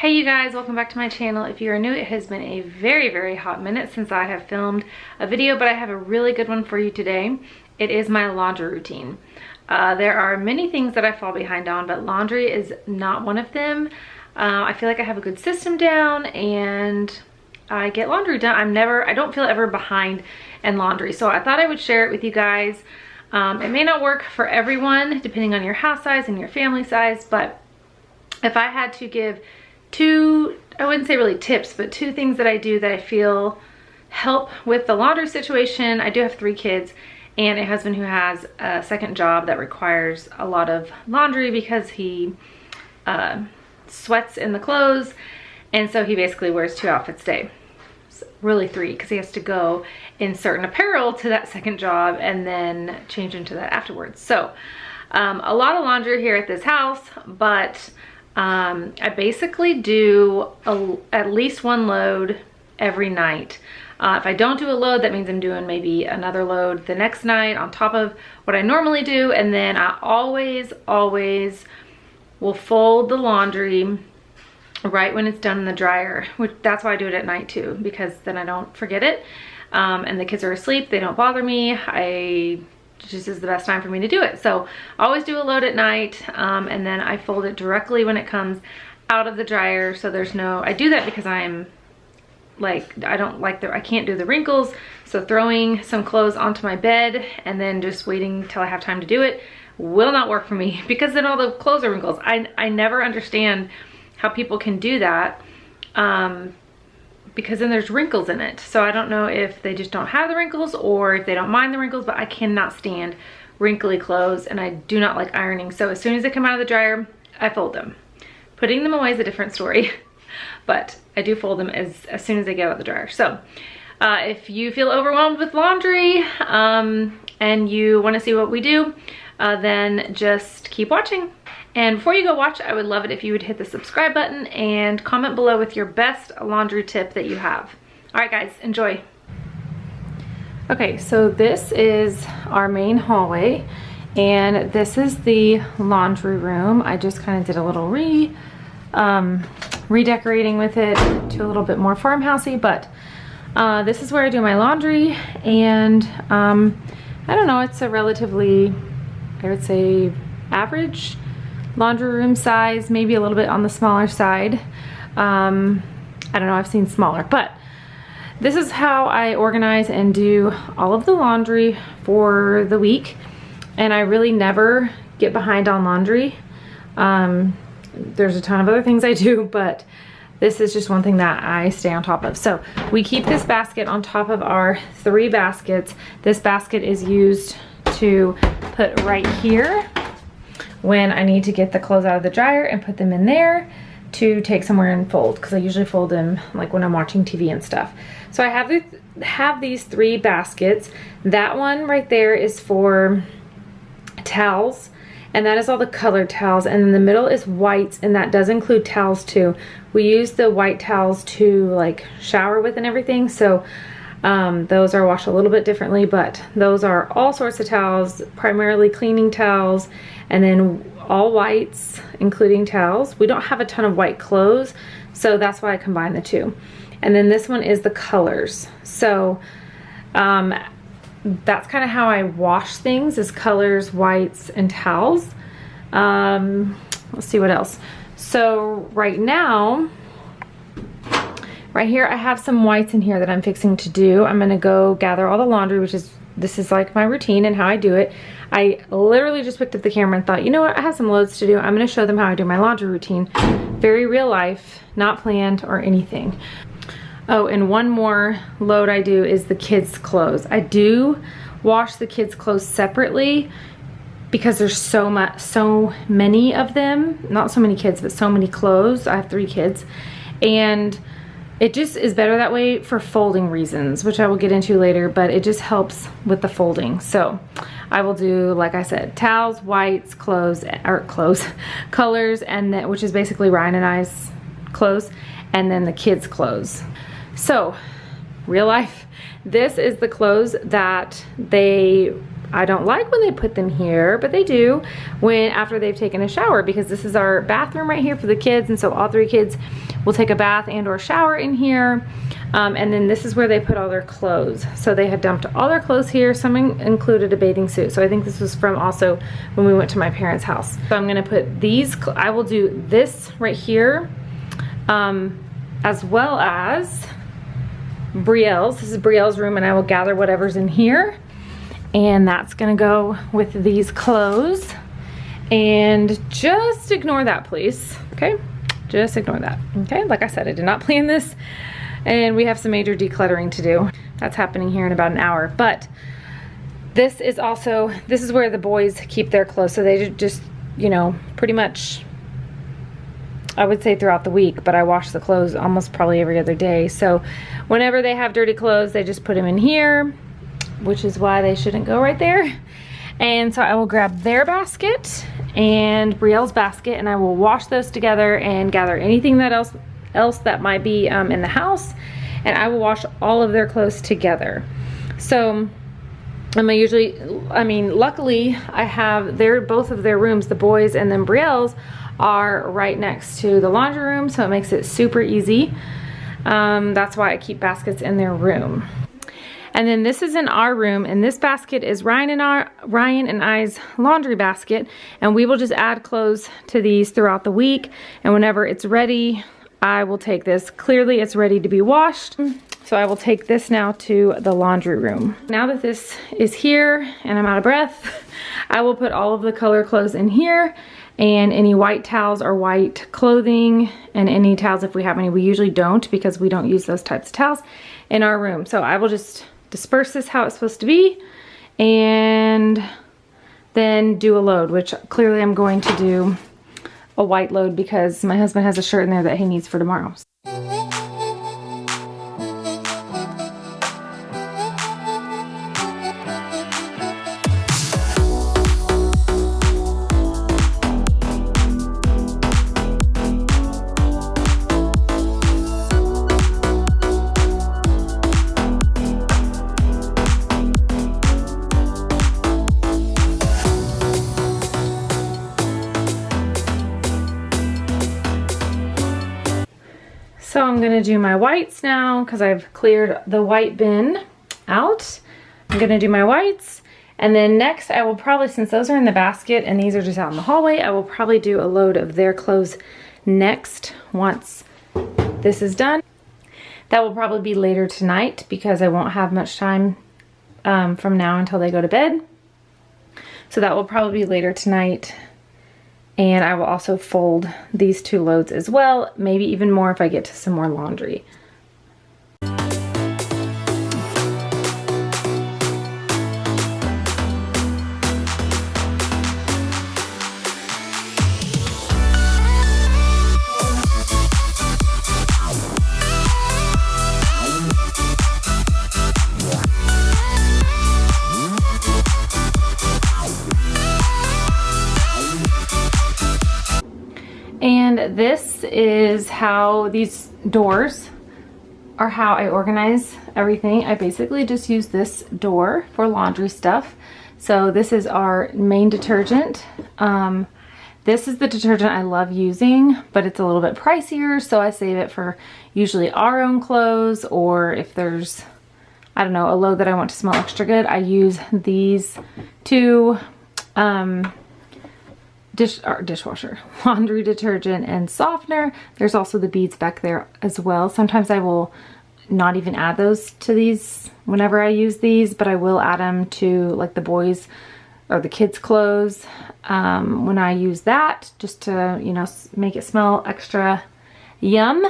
Hey you guys, welcome back to my channel. If you are new, it has been a very hot minute since I have filmed a video, but I have a really good one for you today. It is my laundry routine. There are many things that I fall behind on, but laundry is not one of them. I feel like I have a good system down and I get laundry done. I don't feel ever behind in laundry. So I thought I would share it with you guys. It may not work for everyone depending on your house size and your family size, but if I had to give two, I wouldn't say really tips, but two things that I do that I feel help with the laundry situation. I do have 3 kids and a husband who has a second job that requires a lot of laundry because he sweats in the clothes, and so he basically wears 2 outfits a day. Really 3, because he has to go in certain apparel to that second job and then change into that afterwards. So a lot of laundry here at this house, but I basically do at least 1 load every night. If I don't do a load, that means I'm doing maybe another load the next night on top of what I normally do. And then I always will fold the laundry right when it's done in the dryer, which that's why I do it at night too, because then I don't forget it. And the kids are asleep, they don't bother me. Just is the best time for me to do it. So I always do a load at night, and then I fold it directly when it comes out of the dryer. So there's no, I do that because I'm like, I can't do the wrinkles. So throwing some clothes onto my bed and then just waiting till I have time to do it will not work for me, because then all the clothes are wrinkles. I never understand how people can do that, because then there's wrinkles in it. So I don't know if they just don't have the wrinkles or if they don't mind the wrinkles, but I cannot stand wrinkly clothes and I do not like ironing. So as soon as they come out of the dryer, I fold them. Putting them away is a different story, but I do fold them as soon as they get out of the dryer. So if you feel overwhelmed with laundry and you want to see what we do, then just keep watching. And before you go watch, I would love it if you would hit the subscribe button and comment below with your best laundry tip that you have. All right guys, enjoy. Okay, so this is our main hallway and this is the laundry room. I just kind of did a little redecorating with it to a little bit more farmhousey, but this is where I do my laundry, and I don't know, it's a relatively, I would say, average laundry room size, maybe a little bit on the smaller side. I don't know, I've seen smaller, but this is how I organize and do all of the laundry for the week, and I really never get behind on laundry. There's a ton of other things I do, but this is just one thing that I stay on top of. So we keep this basket on top of our 3 baskets. This basket is used to put right here when I need to get the clothes out of the dryer and put them in there to take somewhere and fold, because I usually fold them like when I'm watching TV and stuff. So I have these 3 baskets. That one right there is for towels, and that is all the colored towels, and in the middle is whites, and that does include towels too. We use the white towels to like shower with and everything, so those are washed a little bit differently, but those are all sorts of towels, primarily cleaning towels, and then all whites, including towels. We don't have a ton of white clothes, so that's why I combine the 2. And then this one is the colors. So that's kind of how I wash things, is colors, whites, and towels. Let's see what else. So right now, right here, I have some whites in here that I'm fixing to do. I'm gonna go gather all the laundry, this is like my routine and how I do it. I literally just picked up the camera and thought, you know what, I have some loads to do. I'm gonna show them how I do my laundry routine. Very real life, not planned or anything. Oh, and one more load I do is the kids' clothes. I do wash the kids' clothes separately because there's so many of them. Not so many kids, but so many clothes. I have 3 kids. And it just is better that way for folding reasons, which I will get into later, but it just helps with the folding. So I will do, like I said, towels, whites, colors, and then, which is basically Ryan and I's clothes, and then the kids' clothes. So real life, this is the clothes that they I don't like when they put them here, but they do when after they've taken a shower, because this is our bathroom right here for the kids, and so all 3 kids will take a bath and or shower in here. And then this is where they put all their clothes. So they had dumped all their clothes here. Some included a bathing suit. So I think this was from also when we went to my parents' house. So I'm gonna put these, I will do this right here, as well as Brielle's. This is Brielle's room, and I will gather whatever's in here. And that's gonna go with these clothes. And just ignore that, please, okay? Just ignore that, okay? Like I said, I did not plan this. And we have some major decluttering to do. That's happening here in about an hour. But this is also, this is where the boys keep their clothes. So they just, you know, pretty much, I would say throughout the week, but I wash the clothes almost probably every other day. So whenever they have dirty clothes, they just put them in here, which is why they shouldn't go right there. And so I will grab their basket and Brielle's basket, and I will wash those together and gather anything that else that might be in the house, and I will wash all of their clothes together. So luckily I have both of their rooms, the boys and then Brielle's, are right next to the laundry room, so it makes it super easy. That's why I keep baskets in their room. And then this is in our room, and this basket is Ryan and I's laundry basket, and we will just add clothes to these throughout the week, and whenever it's ready, I will take this. Clearly it's ready to be washed. So I will take this now to the laundry room. Now that this is here and I'm out of breath, I will put all of the color clothes in here, and any white towels or white clothing, and any towels if we have any. We usually don't, because we don't use those types of towels in our room. So I will just disperse this how it's supposed to be, and then do a load, which clearly I'm going to do a white load because my husband has a shirt in there that he needs for tomorrow. So I'm gonna do my whites now because I've cleared the white bin out. I'm gonna do my whites, and then next I will probably, since those are in the basket and these are just out in the hallway, I will probably do a load of their clothes next once this is done. That will probably be later tonight because I won't have much time from now until they go to bed. So that will probably be later tonight. And I will also fold these 2 loads as well, maybe even more if I get to some more laundry. And this is how these doors are, how I organize everything. I basically just use this door for laundry stuff. So this is our main detergent. This is the detergent I love using, but it's a little bit pricier, so I save it for usually our own clothes, or if there's, I don't know, a load that I want to smell extra good, I use these 2 dishwasher, laundry detergent and softener. There's also the beads back there as well. Sometimes I will not even add those to these whenever I use these, but I will add them to like the boys or the kids' clothes when I use that, just to, you know, make it smell extra yum.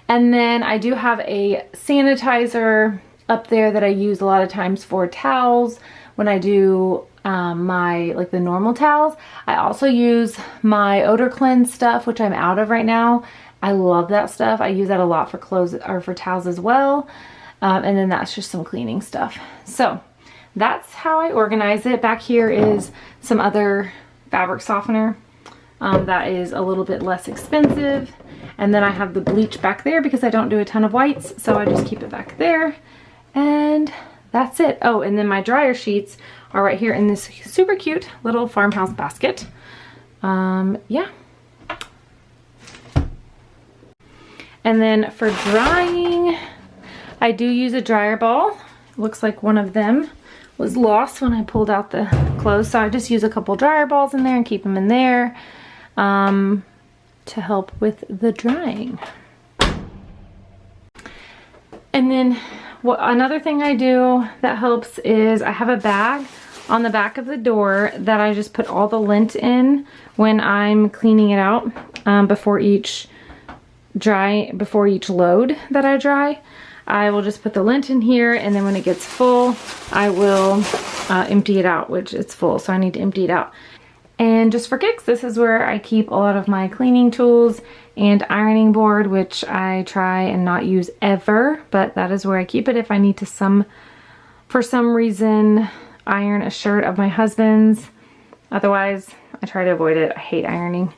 And then I do have a sanitizer up there that I use a lot of times for towels when I do like the normal towels. I also use my odor cleanse stuff, which I'm out of right now. I love that stuff. I use that a lot for clothes or for towels as well. And then that's just some cleaning stuff. So that's how I organize it. Back here is some other fabric softener that is a little bit less expensive. And then I have the bleach back there because I don't do a ton of whites, so I just keep it back there. And that's it. Oh, and then my dryer sheets are right here in this super cute little farmhouse basket. Yeah. And then for drying, I do use a dryer ball. Looks like one of them was lost when I pulled out the clothes, so I just use a couple dryer balls in there and keep them in there to help with the drying. And then another thing I do that helps is I have a bag on the back of the door that I just put all the lint in when I'm cleaning it out before each load that I dry. I will just put the lint in here, and then when it gets full, I will empty it out, which it's full, so I need to empty it out. And just for kicks, this is where I keep a lot of my cleaning tools and ironing board, which I try and not use ever, but that is where I keep it if I need to for some reason iron a shirt of my husband's. Otherwise, I try to avoid it. I hate ironing.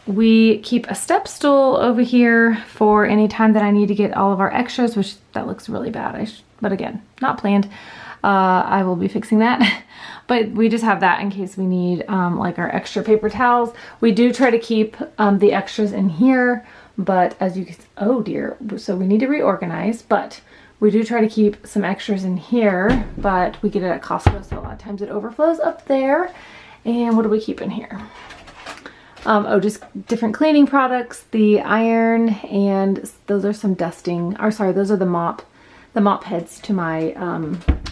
We keep a step stool over here for any time that I need to get all of our extras, which that looks really bad, but again, not planned. I will be fixing that. But we just have that in case we need like our extra paper towels. We do try to keep the extras in here, but as you can, oh dear, so we need to reorganize, but we do try to keep some extras in here, but we get it at Costco, so a lot of times it overflows up there. And what do we keep in here? Oh, just different cleaning products, the iron, and those are some dusting, or sorry, those are the mop heads to my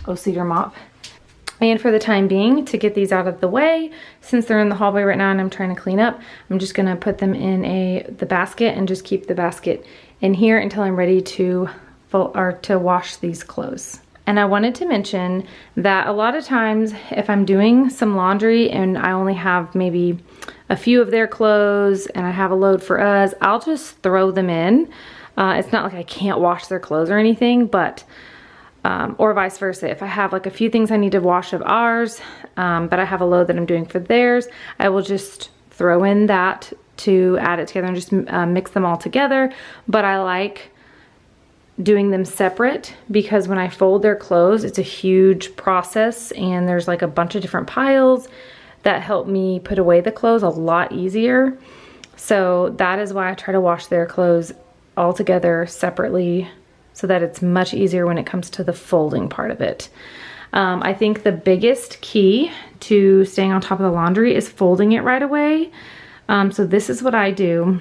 O-Cedar mop. And for the time being, to get these out of the way, since they're in the hallway right now and I'm trying to clean up, I'm just gonna put them in the basket and just keep the basket in here until I'm ready to wash these clothes. And I wanted to mention that a lot of times if I'm doing some laundry and I only have maybe a few of their clothes and I have a load for us, I'll just throw them in. It's not like I can't wash their clothes or anything, but or vice versa. If I have like a few things I need to wash of ours, but I have a load that I'm doing for theirs, I will just throw in that to add it together and just mix them all together. But I like doing them separate because when I fold their clothes, it's a huge process and there's like a bunch of different piles that help me put away the clothes a lot easier. So that is why I try to wash their clothes all together separately so that it's much easier when it comes to the folding part of it. I think the biggest key to staying on top of the laundry is folding it right away. So this is what I do.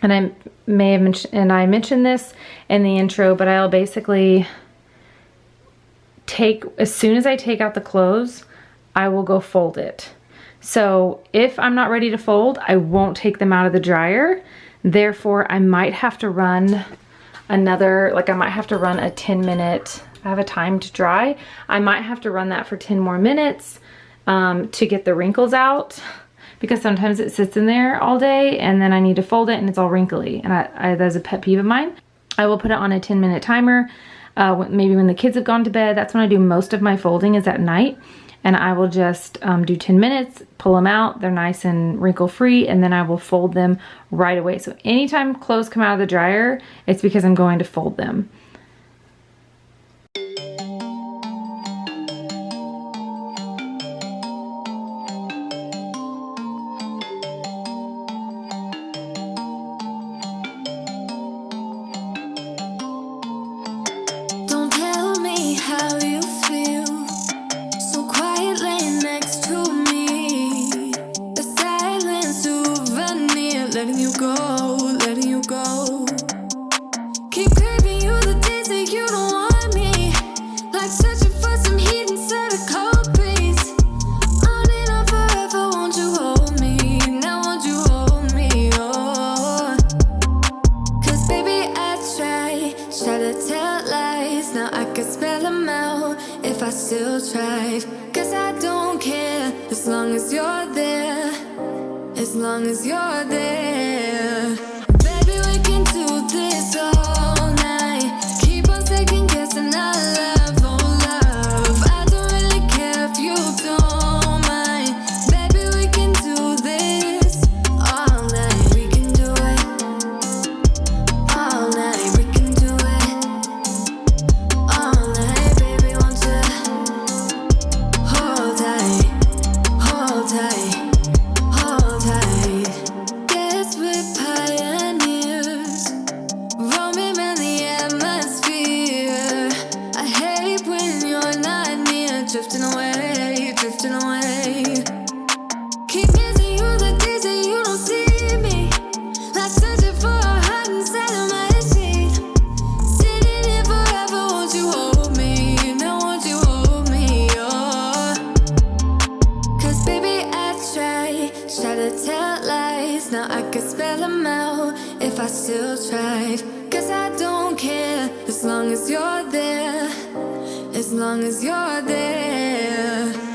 And I may have mentioned this in the intro, but I'll basically as soon as I take out the clothes, I will go fold it. So if I'm not ready to fold, I won't take them out of the dryer. Therefore, I might have to run I might have to run a 10-minute, I have a timed dry. I might have to run that for 10 more minutes to get the wrinkles out, because sometimes it sits in there all day and then I need to fold it and it's all wrinkly. And that's a pet peeve of mine. I will put it on a 10-minute timer. Maybe when the kids have gone to bed, that's when I do most of my folding is at night. And I will just do 10 minutes, pull them out, they're nice and wrinkle free, and then I will fold them right away. So anytime clothes come out of the dryer, it's because I'm going to fold them. As long as you're there, baby, we can do this all night. Keep on second guessing our love, oh love. I don't really care if you don't mind. Baby, we can do this all night. We can do it all night. We can do it all night, baby, won't you? I still tried. 'Cause I don't care as long as you're there, as long as you're there.